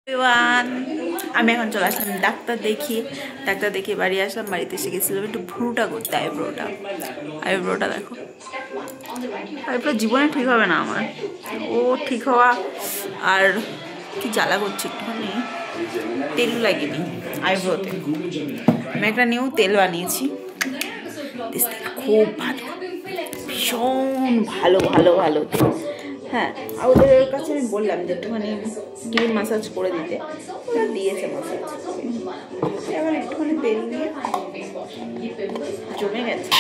Everyone, আমি এখন চলে আসলাম ডাক্তার দেখিয়ে বাড়ি আসলাম। বাড়িতে এসে গেছিলাম একটু ভ্রুটা করতে, আইব্রোটা দেখো, আইব্রো জীবনে ঠিক হবে না আমার, ও ঠিক হওয়া আর কি জ্বালা করছে। একটুখানি তেল লাগিনি আইব্রোতে, আমি একটা নিউ তেল বানিয়েছি, খুব ভালো, ভীষণ ভালো ভালো ভালো তেল। হ্যাঁ, আর ওদের কাছে আমি বললাম যে একটুখানি ক্রিম মাসাজ করে দিতে, ওরা দিয়েছে মাসাজ। এবার একটুখানি তেল নিয়ে জমে গেছে।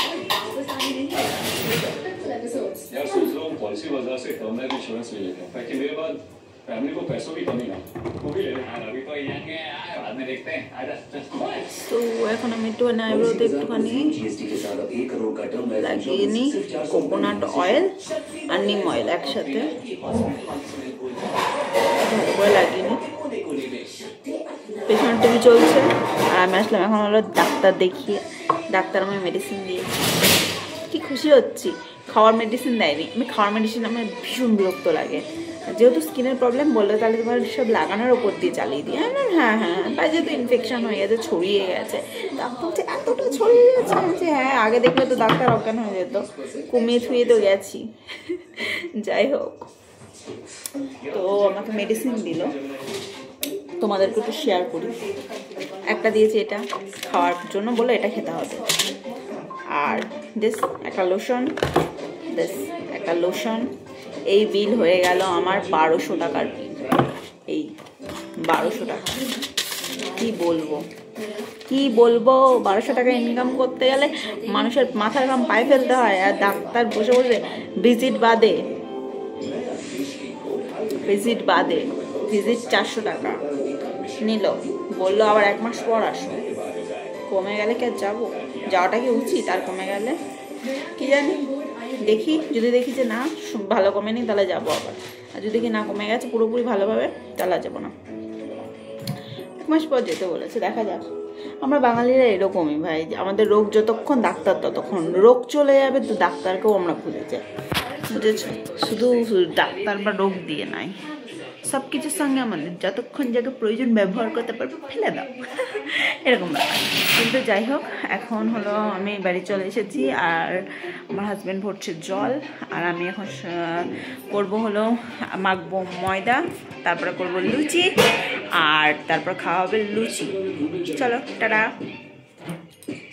তো এখন আমি একটুখানি আইব্রোতে একটুখানি লাগিয়ে নিই কোকোনাট অয়েল আর নিম অয়েল একসাথে ভালো করে লাগিয়ে নিই। পেছনে টিভি চলছে আর আমি আসলাম এখন হলো ডাক্তার দেখিয়ে। ডাক্তার আমায় মেডিসিন দিয়েছে, কি খুশি হচ্ছি। খাওয়ার মেডিসিন দেয়নি, আমি খাওয়ার মেডিসিন আমার ভীষণ বিরক্ত লাগে। যেহেতু স্কিনের প্রবলেম বললো তাহলে তোমার সব লাগানোর ওপর দিয়ে চালিয়ে দিই। হ্যাঁ, বা যেহেতু ইনফেকশন হয়ে গেছে, ছড়িয়ে গেছে, ডাক্তার বলছে এতটা ছড়িয়ে গেছে। বলছে হ্যাঁ, আগে দেখলে তো ডাক্তার অজ্ঞান হয়ে যেত, কমিয়ে ছুঁয়ে তো গেছি। যাই হোক, তো আমাকে মেডিসিন দিল, তোমাদেরকে একটু শেয়ার করি। একটা দিয়েছে এটা খাওয়ার জন্য, বলে এটা খেতে হবে। আর একটা লোশন, এই বিল হয়ে গেল আমার 1200 টাকার বিল। এই 1200 টাকা কি বলবো 1200 টাকা ইনকাম করতে গেলে মানুষের মাথার ঘাম পায়ে ফেলতে হয়। আর ডাক্তার বসে বসে ভিজিট বাদে 400 টাকা নিল, বললো আবার 1 মাস পর আসো। কমে গেলে কি আর যাবো? যাওয়াটা কি উচিত? আর কমে গেলে কি জানি, যদি দেখি যে না ভালো কমেনি তাহলে যাবো আবার। আর যদি কি না কমে গেছে পুরোপুরি ভালোভাবে তাহলে যাবো না। 1 মাস পর যেতে বলেছে, দেখা যাক। আমরা বাঙালিরা এরকমই ভাই, আমাদের রোগ যতক্ষণ ডাক্তার ততক্ষণ, রোগ চলে যাবে তো ডাক্তারকেও আমরা ভুলে যাই, বুঝেছো? শুধু ডাক্তার বা রোগ দিয়ে নাই, সব কিছুর সঙ্গে আমাদের যতক্ষণ যাকে প্রয়োজন ব্যবহার করতে পারবো ফেলে দাও, এরকম ব্যাপার। কিন্তু যাই হোক, এখন হলো আমি বাড়ি চলে এসেছি আর আমার হাজব্যান্ড ভরছে জল, আর আমি এখন করবো হলো মাখবো ময়দা, তারপরে করবো লুচি, আর তারপর খাওয়া হবে লুচি। চলো টাটা।